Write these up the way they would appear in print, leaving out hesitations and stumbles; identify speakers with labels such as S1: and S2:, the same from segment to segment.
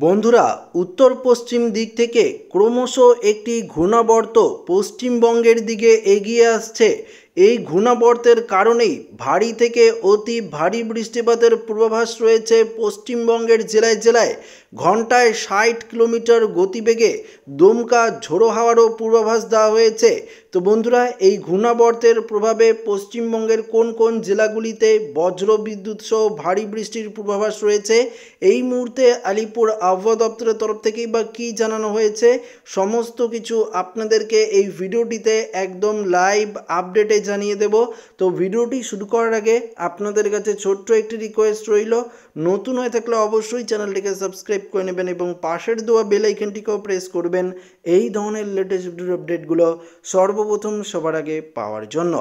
S1: বন্ধুরা, উত্তর পশ্চিম দিক থেকে ক্রমশ একটি ঘূর্ণাবর্ত পশ্চিমবঙ্গের দিকে এগিয়ে আসছে। এই ঘূর্ণাবর্তের কারণেই ভারী থেকে অতি ভারী বৃষ্টিপাতের পূর্বাভাস রয়েছে পশ্চিমবঙ্গের জেলায় জেলায়। ঘন্টায় 60 কিলোমিটার গতিবেগে দমকা ঝোড়ো হাওয়ারও পূর্বাভাস দেওয়া হয়েছে। তো বন্ধুরা, এই ঘূর্ণাবর্তের প্রভাবে পশ্চিমবঙ্গের কোন কোন জেলাগুলিতে বজ্রবিদ্যুৎ সহ ভারী বৃষ্টির পূর্বাভাস রয়েছে, এই মুহূর্তে আলিপুর আবহাওয়া দপ্তরের তরফ থেকেই বা কী জানানো হয়েছে, সমস্ত কিছু আপনাদেরকে এই ভিডিওটিতে একদম লাইভ আপডেটে জানিয়ে দেব। তো ভিডিওটি শুরু করার আগে আপনাদের কাছে ছোট্ট একটি রিকোয়েস্ট রইল, নতুন হয়ে থাকলে অবশ্যই চ্যানেলটিকে সাবস্ক্রাইব করে নেবেন এবং পাশের দেওয়া বেল আইকনটিকেও প্রেস করবেন এই ধরনের লেটেস্ট ভিডিও আপডেটগুলো সর্বপ্রথম সবার আগে পাওয়ার জন্য।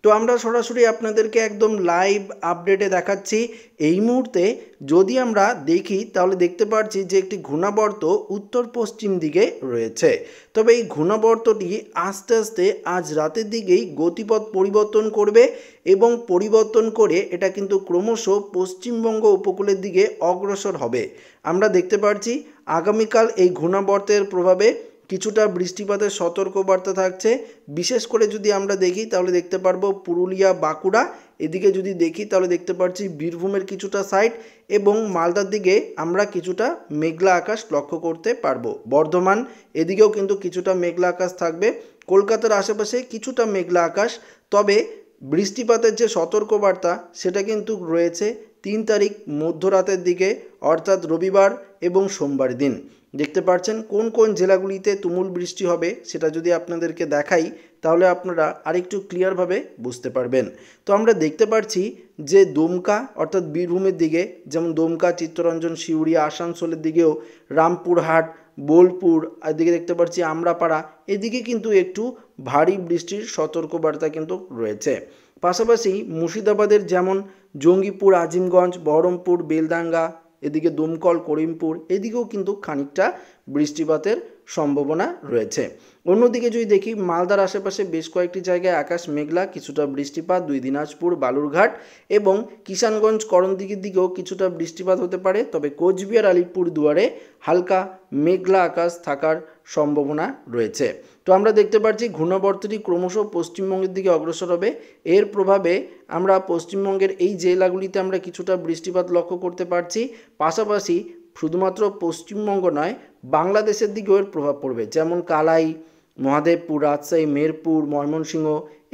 S1: তো আমরা সরাসরি আপনাদেরকে একদম লাইভ আপডেটে দেখাচ্ছি। এই মুহূর্তে যদি আমরা দেখি তাহলে দেখতে পাচ্ছি যে একটি ঘূর্ণাবর্ত উত্তর পশ্চিম দিকে রয়েছে। তবে এই ঘূর্ণাবর্তটি আস্তে আস্তে আজ রাতের দিকেই গতিপথ পরিবর্তন করবে এবং পরিবর্তন করে এটা কিন্তু ক্রমশ পশ্চিমবঙ্গ উপকূলের দিকে অগ্রসর হবে। আমরা দেখতে পাচ্ছি আগামীকাল এই ঘূর্ণাবর্তের প্রভাবে কিছুটা বৃষ্টিপাতের সতর্কবার্তা থাকছে। বিশেষ করে যদি আমরা দেখি তাহলে দেখতে পারবো পুরুলিয়া, বাঁকুড়া, এদিকে যদি দেখি তাহলে দেখতে পাচ্ছি বীরভূমের কিছুটা সাইড এবং মালদার দিকে আমরা কিছুটা মেঘলা আকাশ লক্ষ্য করতে পারবো। বর্ধমান এদিকেও কিন্তু কিছুটা মেঘলা আকাশ থাকবে। কলকাতার আশেপাশে কিছুটা মেঘলা আকাশ। তবে বৃষ্টিপাতের যে সতর্কবার্তা সেটা কিন্তু রয়েছে 3 তারিখ মধ্যরাতের দিকে, অর্থাৎ রবিবার এবং সোমবার দিন। দেখতে পাচ্ছেন কোন কোন জেলাগুলিতে তুমুল বৃষ্টি হবে সেটা যদি আপনাদেরকে দেখাই তাহলে আপনারা আরেকটু ক্লিয়ারভাবে বুঝতে পারবেন। তো আমরা দেখতে পাচ্ছি যে দমকা অর্থাৎ বীরভূমের দিকে, যেমন দমকা, চিত্তরঞ্জন, সিউড়ি, আসানসোলের দিকেও, রামপুরহাট, বোলপুর, এদিকে দেখতে পাচ্ছি আমরাপাড়া, এদিকে কিন্তু একটু ভারী বৃষ্টির সতর্কবার্তা কিন্তু রয়েছে। পাশাপাশি মুর্শিদাবাদের যেমন জঙ্গিপুর, আজিমগঞ্জ, বহরমপুর, বেলডাঙ্গা, এদিকে দমকল, করিমপুর, এদিকেও কিন্তু খানিকটা বৃষ্টিপাতের সম্ভাবনা রয়েছে। অন্যদিকে যদি দেখি মালদার আশেপাশে বেশ কয়েকটি জায়গায় আকাশ মেঘলা, কিছুটা বৃষ্টিপাত, দিনাজপুর, বালুরঘাট এবং কিষানগঞ্জ, করণদিঘির দিকেও কিছুটা বৃষ্টিপাত হতে পারে। তবে কোচবিহার, আলিপুর দুয়ারে হালকা মেঘলা আকাশ থাকার সম্ভাবনা রয়েছে। তো আমরা দেখতে পাচ্ছি ঘূর্ণাবর্তটি ক্রমশ পশ্চিমবঙ্গের দিকে অগ্রসর হবে। এর প্রভাবে আমরা পশ্চিমবঙ্গের এই জেলাগুলিতে আমরা কিছুটা বৃষ্টিপাত লক্ষ্য করতে পারছি। পাশাপাশি শুধুমাত্র পশ্চিমবঙ্গ নয়, বাংলাদেশের দিকেও এর প্রভাব পড়বে, যেমন কালাই, মহাদেবপুর, রাজশাহী, মেরপুর, ময়মনসিংহ,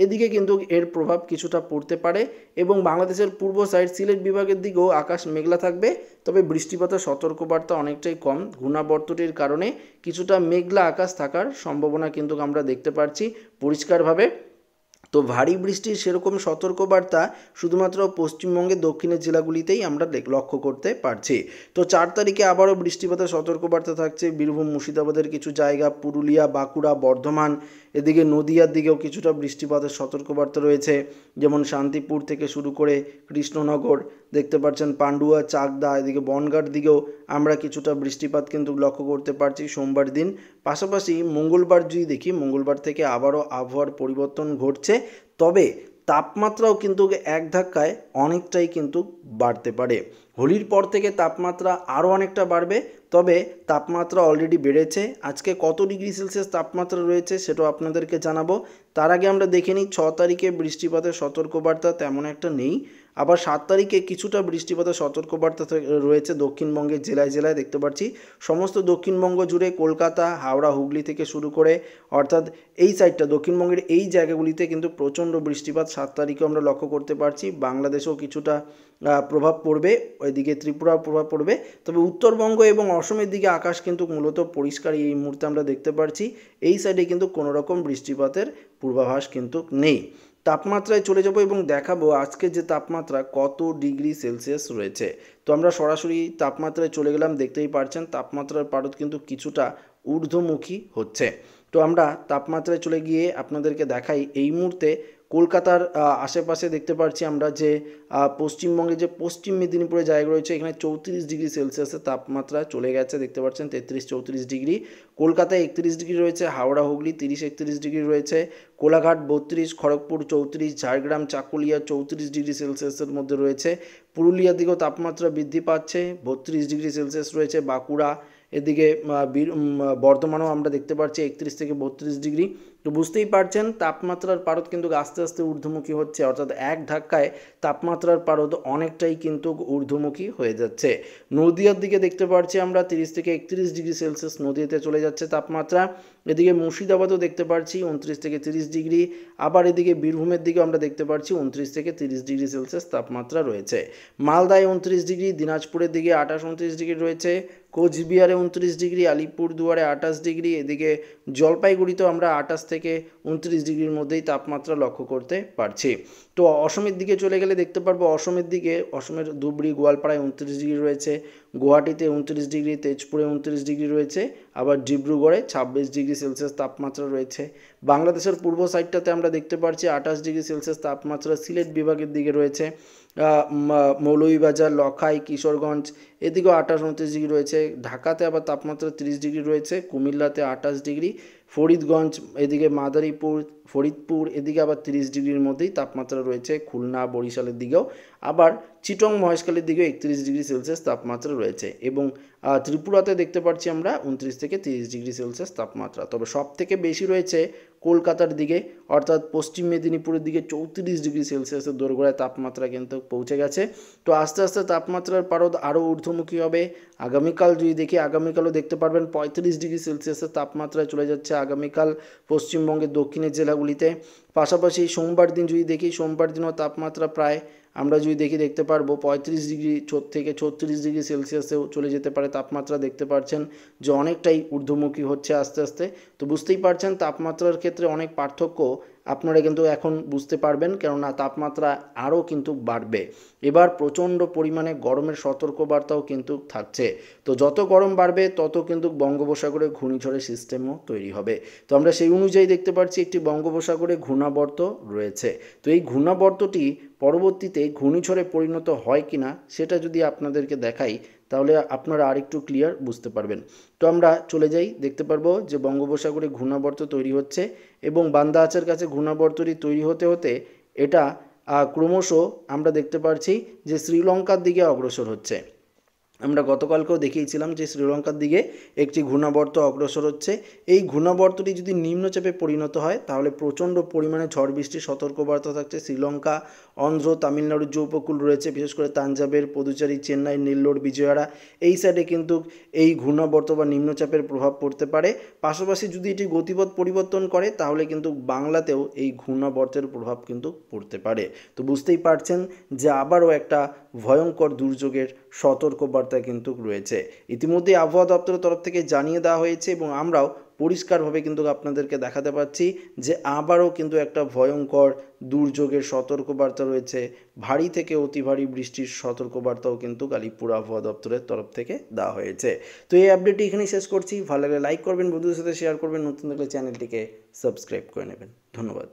S1: এদিকে কিন্তু এর প্রভাব কিছুটা পড়তে পারে এবং বাংলাদেশের পূর্ব সাইড সিলেট বিভাগের দিকেও আকাশ মেঘলা থাকবে। তবে বৃষ্টিপাতের সতর্কবার্তা অনেকটাই কম, ঘূর্ণাবর্তটির কারণে কিছুটা মেঘলা আকাশ থাকার সম্ভাবনা কিন্তু আমরা দেখতে পাচ্ছি পরিষ্কারভাবে। তো ভারী বৃষ্টির সেরকম সতর্কবার্তা শুধুমাত্র পশ্চিমবঙ্গের দক্ষিণের জেলাগুলিতেই আমরা লক্ষ্য করতে পারছি। তো 4 তারিখে আবারও বৃষ্টিপাতের সতর্কবার্তা থাকছে বীরভূম, মুর্শিদাবাদের কিছু জায়গা, পুরুলিয়া, বাঁকুড়া, বর্ধমান, এদিকে নদিয়ার দিকেও কিছুটা বৃষ্টিপাতের সতর্কবার্তা রয়েছে, যেমন শান্তিপুর থেকে শুরু করে কৃষ্ণনগর, দেখতে পাচ্ছেন পান্ডুয়া, চাকদা, এদিকে বনগাঁর দিকেও আমরা কিছুটা বৃষ্টিপাত কিন্তু লক্ষ্য করতে পারছি সোমবার দিন। পাশাপাশি মঙ্গলবার যদি দেখি, মঙ্গলবার থেকে আবারও আবহাওয়ার পরিবর্তন ঘটছে। তবে তাপমাত্রাও কিন্তু এক ধাক্কায় অনেকটাই কিন্তু বাড়তে পারে। হোলির পর থেকে তাপমাত্রা আরও অনেকটা বাড়বে। তবে তাপমাত্রা অলরেডি বেড়েছে। আজকে কত ডিগ্রি সেলসিয়াস তাপমাত্রা রয়েছে সেটাও আপনাদেরকে জানাবো। তার আগে আমরা দেখে নিই 6 তারিখে বৃষ্টিপাতের সতর্কবার্তা তেমন একটা নেই। আবার 7 তারিখে কিছুটা বৃষ্টিপাতের সতর্কবার্তা রয়েছে দক্ষিণবঙ্গের জেলায় জেলায়। দেখতে পাচ্ছি সমস্ত দক্ষিণবঙ্গ জুড়ে, কলকাতা, হাওড়া, হুগলি থেকে শুরু করে, অর্থাৎ এই সাইডটা দক্ষিণবঙ্গের এই জায়গাগুলিতে কিন্তু প্রচণ্ড বৃষ্টিপাত 7 তারিখে আমরা লক্ষ্য করতে পারছি। বাংলাদেশেও কিছুটা প্রভাব পড়বে, ওইদিকে ত্রিপুরার প্রভাব পড়বে। তবে উত্তরবঙ্গ এবং অসমের দিকে আকাশ কিন্তু মূলত পরিষ্কার এই মুহূর্তে আমরা দেখতে পাচ্ছি। এই সাইডে কিন্তু কোনো রকম বৃষ্টিপাতের পূর্বাভাস কিন্তু নেই। তাপমাত্রায় চলে যাব এবং দেখাবো আজকে যে তাপমাত্রা কত ডিগ্রি সেলসিয়াস রয়েছে। তো আমরা সরাসরি তাপমাত্রায় চলে গেলাম। দেখতেই পারছেন তাপমাত্রার পারদ কিন্তু কিছুটা ঊর্ধ্বমুখী হচ্ছে। তো আমরা তাপমাত্রায় চলে গিয়ে আপনাদেরকে দেখাই এই মুহূর্তে কলকাতার আশেপাশে দেখতে পাচ্ছি আমরা যে পশ্চিমবঙ্গে যে পশ্চিম মেদিনীপুরে জায়গা রয়েছে এখানে 34°C তাপমাত্রা চলে গেছে, দেখতে পাচ্ছেন 33-34 কলকাতায় 31 রয়েছে, হাওড়া হুগলি 30-31 রয়েছে, কোলাঘাট 32, খড়গপুর 34, ঝাড়গ্রাম চাকুলিয়া 34°C মধ্যে রয়েছে, পুরুলিয়ার দিকেও তাপমাত্রা বৃদ্ধি পাচ্ছে 32°C রয়েছে, বাঁকুড়া এদিকে বর্ধমানেও আমরা দেখতে পাচ্ছি 31-32 তো বুঝতেই পারছেন তাপমাত্রার পারদ কিন্তু আস্তে আস্তে ঊর্ধ্বমুখী হচ্ছে, অর্থাৎ এক ধাক্কায় তাপমাত্রার পারদ অনেকটাই কিন্তু ঊর্ধ্বমুখী হয়ে যাচ্ছে। নদিয়ার দিকে দেখতে পাচ্ছি আমরা 30-31°C নদীতে চলে যাচ্ছে তাপমাত্রা, এদিকে মুর্শিদাবাদও দেখতে পাচ্ছি 29-30, আবার এদিকে বীরভূমের দিকে আমরা দেখতে পাচ্ছি 29-30°C তাপমাত্রা রয়েছে, মালদায় 29, দিনাজপুরের দিকে 28-29 রয়েছে, কোচবিহারে 29, আলিপুরদুয়ারে 28, এদিকে জলপাইগুড়িতেও আমরা 28-29 মধ্যেই তাপমাত্রা লক্ষ্য করতে পারছি। তো অসমের দিকে চলে গেলে দেখতে পারবো অসমের দিকে অসমের ধুবড়ি গোয়ালপাড়ায় 29 রয়েছে, গুয়াহাটিতে 29, তেজপুরে 29 রয়েছে, আবার ডিব্রুগড়ে 26°C তাপমাত্রা রয়েছে। বাংলাদেশের পূর্ব সাইডটাতে আমরা দেখতে পাচ্ছি 28°C তাপমাত্রা সিলেট বিভাগের দিকে রয়েছে, মৌলভীবাজার, লখাই, কিশোরগঞ্জ এদিকেও 28-29 রয়েছে, ঢাকাতে আবার তাপমাত্রা 30 রয়েছে, কুমিল্লাতে 28, ফরিদগঞ্জ এদিকে মাদারীপুর, ফরিদপুর এদিকে আবার 30 মধ্যেই তাপমাত্রা রয়েছে, খুলনা বরিশালের দিকেও, আবার চিটং মহেশখালীর দিকেও 31°C তাপমাত্রা রয়েছে, এবং ত্রিপুরাতে দেখতে পাচ্ছি আমরা 29-30°C তাপমাত্রা। তবে সব থেকে বেশি রয়েছে কলকাতার দিকে, অর্থাৎ পশ্চিম মেদিনীপুরের দিকে 34°C দোরগোড়ায় তাপমাত্রা কিন্তু পৌঁছে গেছে। তো আস্তে আস্তে তাপমাত্রার পারদ আরও ঊর্ধ্বমুখী হবে। আগামীকাল যদি দেখি, আগামীকালও দেখতে পারবেন 35°C তাপমাত্রায় চলে যাচ্ছে আগামীকাল পশ্চিমবঙ্গের দক্ষিণের জেলাগুলিতে। পাশাপাশি সোমবার দিন যদি দেখি, সোমবার দিনও তাপমাত্রা প্রায় আমরা যদি দেখতে পারবো 35-36°C চলে যেতে পারে তাপমাত্রা, দেখতে পাচ্ছেন যে অনেকটাই ঊর্ধ্বমুখী হচ্ছে আস্তে আস্তে। তো বুঝতেই পারছেন তাপমাত্রার ক্ষেত্রে অনেক পার্থক্য আপনারা কিন্তু এখন বুঝতে পারবেন, কেননা তাপমাত্রা আরও কিন্তু বাড়বে। এবার প্রচণ্ড পরিমাণে গরমের সতর্কবার্তাও কিন্তু থাকছে। তো যত গরম বাড়বে তত কিন্তু বঙ্গোপসাগরে ঘূর্ণিঝড়ের সিস্টেমও তৈরি হবে। তো আমরা সেই অনুযায়ী দেখতে পাচ্ছি একটি বঙ্গোপসাগরে ঘূর্ণাবর্ত রয়েছে। তো এই ঘূর্ণাবর্তটি পরবর্তীতে ঘূর্ণিঝড়ে পরিণত হয় কিনা সেটা যদি আপনাদেরকে দেখাই তাহলে আপনারা আরেকটু ক্লিয়ার বুঝতে পারবেন। তো আমরা চলে যাই, দেখতে পারবো যে বঙ্গোপসাগরে ঘূর্ণাবর্ত তৈরি হচ্ছে এবং বান্দা আচার কাছে ঘূর্ণাবর্তটি তৈরি হতে হতে এটা ক্রমশ আমরা দেখতে পাচ্ছি যে শ্রীলঙ্কার দিকে অগ্রসর হচ্ছে। আমরা গতকালকেও দেখিয়েছিলাম যে শ্রীলঙ্কার দিকে একটি ঘূর্ণাবর্ত অগ্রসর হচ্ছে। এই ঘূর্ণাবর্তটি যদি নিম্নচাপে পরিণত হয় তাহলে প্রচণ্ড পরিমাণে ঝড় বৃষ্টির সতর্কবার্তা থাকছে শ্রীলঙ্কা, অন্ধ্র, তামিলনাড়ুর যে উপকূল রয়েছে, বিশেষ করে তাঞ্জাবের, পুদুচেরি, চেন্নাই, নেল্লোর, বিজয়ওয়াড়া এই সাইডে কিন্তু এই ঘূর্ণাবর্ত বা নিম্নচাপের প্রভাব পড়তে পারে। পাশাপাশি যদি এটি গতিপথ পরিবর্তন করে তাহলে কিন্তু বাংলাতেও এই ঘূর্ণাবর্তের প্রভাব কিন্তু পড়তে পারে। তো বুঝতেই পারছেন যে আবারও একটা ভয়ঙ্কর দুর্যোগের সতর্কবার্তা কিন্তু রয়েছে। ইতিমধ্যে আবহাওয়া দপ্তরের তরফ থেকে জানিয়ে দেওয়া হয়েছে এবং আমরাও পরিষ্কারভাবে কিন্তু আপনাদেরকে দেখাতে পাচ্ছি যে আবারও কিন্তু একটা ভয়ঙ্কর দুর্যোগের সতর্কবার্তা রয়েছে। ভারী থেকে অতি ভারী বৃষ্টির সতর্কবার্তাও কিন্তু আলিপুর আবহাওয়া দপ্তরের তরফ থেকে দেওয়া হয়েছে। তো এই আপডেটটি এখানেই শেষ করছি। ভালো লাগলে লাইক করবেন, বন্ধুদের সাথে শেয়ার করবেন, নতুন থাকলে চ্যানেলটিকে সাবস্ক্রাইব করে নেবেন। ধন্যবাদ।